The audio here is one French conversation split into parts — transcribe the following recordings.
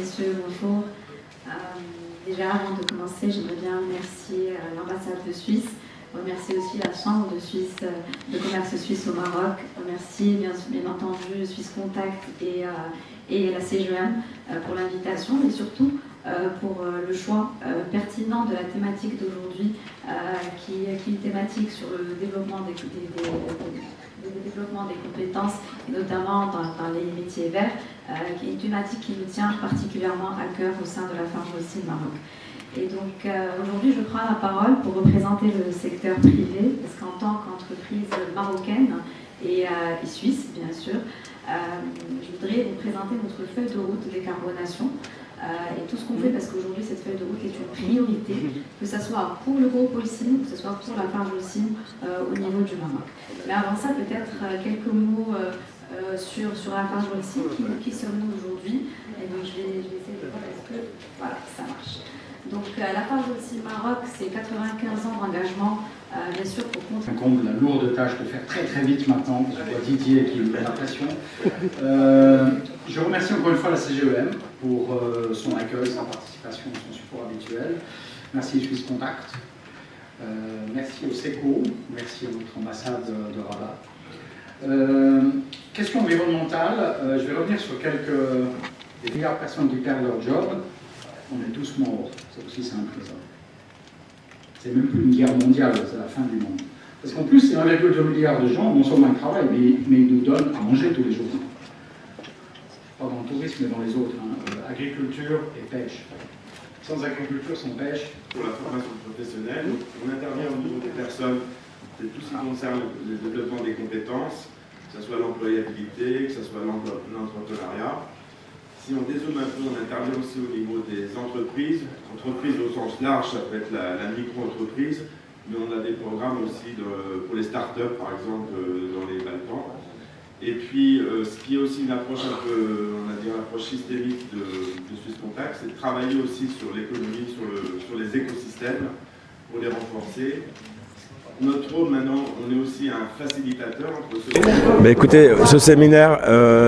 messieurs, bonjour. Déjà, avant de commencer, j'aimerais bien remercier l'ambassade de Suisse, remercier aussi la Chambre de commerce suisse au Maroc, remercier bien entendu Suisse Contact et la CGM pour l'invitation, mais surtout pour le choix pertinent de la thématique d'aujourd'hui, qui est une thématique sur le développement des compétences, et notamment dans les métiers verts, qui est une thématique qui nous tient particulièrement à cœur au sein de la Farge aussi Maroc. Et donc aujourd'hui, je prends la parole pour représenter le secteur privé, parce qu'en tant qu'entreprise marocaine et suisse, bien sûr, je voudrais vous présenter notre feuille de route de décarbonation et tout ce qu'on fait, parce qu'aujourd'hui, cette feuille de route est une priorité, que ce soit pour le groupe Holcim, que ce soit pour la Farge Holcim au niveau du Maroc. Mais avant ça, peut-être quelques mots sur la Farge Holcim, qui sommes-nous aujourd'hui. Et donc, je vais essayer de voir est-ce que voilà, ça marche. Donc, la Farge Holcim Maroc, c'est 95 ans d'engagement, bien sûr, pour contribuer. Incombe la lourde tâche de faire très très vite maintenant, parce que je vois Didier qui me met la pression. Je remercie encore une fois la CGEM pour son accueil, sa participation, son support habituel. Merci Suisse Contact. Merci au SECO, merci à notre ambassade de Rabat. Question environnementale, je vais revenir sur des milliards de personnes qui perdent leur job. On est tous morts, c'est aussi simple que ça. C'est même plus une guerre mondiale, c'est la fin du monde. Parce qu'en plus, c'est 1,2 milliard de gens, non seulement ils travaillent, mais ils nous donnent à manger tous les jours. Pas dans le tourisme, mais dans les autres. Agriculture et pêche. Sans agriculture, sans pêche. Pour la formation professionnelle, on intervient au niveau des personnes, c'est tout ce qui concerne le développement des compétences, que ce soit l'employabilité, que ce soit l'entrepreneuriat. Si on dézoome un peu, on intervient aussi au niveau des entreprises. Entreprises au sens large, ça peut être la micro-entreprise, mais on a des programmes aussi pour les startups, par exemple, dans les Balkans. Et puis, ce qui est aussi une approche un peu, on va dire, l'approche systémique de Suisse Contact, c'est de travailler aussi sur l'économie, sur les écosystèmes, pour les renforcer. Notre rôle maintenant, on est aussi un facilitateur entre ceux... Écoutez, ce séminaire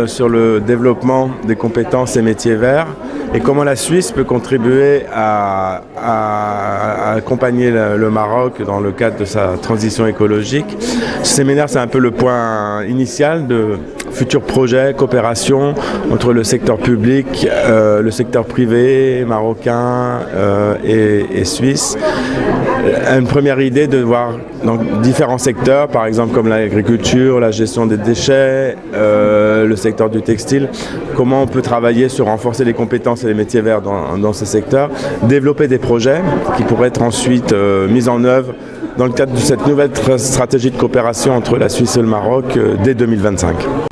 sur le développement des compétences et métiers verts et comment la Suisse peut contribuer à accompagner le Maroc dans le cadre de sa transition écologique. Ce séminaire, c'est un peu le point initial de futurs projets, coopération entre le secteur public, le secteur privé marocain et suisse. Une première idée de voir dans différents secteurs, par exemple comme l'agriculture, la gestion des déchets, le secteur du textile, comment on peut travailler sur renforcer les compétences et les métiers verts dans ces secteurs, développer des projets qui pourraient être ensuite mis en œuvre dans le cadre de cette nouvelle stratégie de coopération entre la Suisse et le Maroc dès 2025.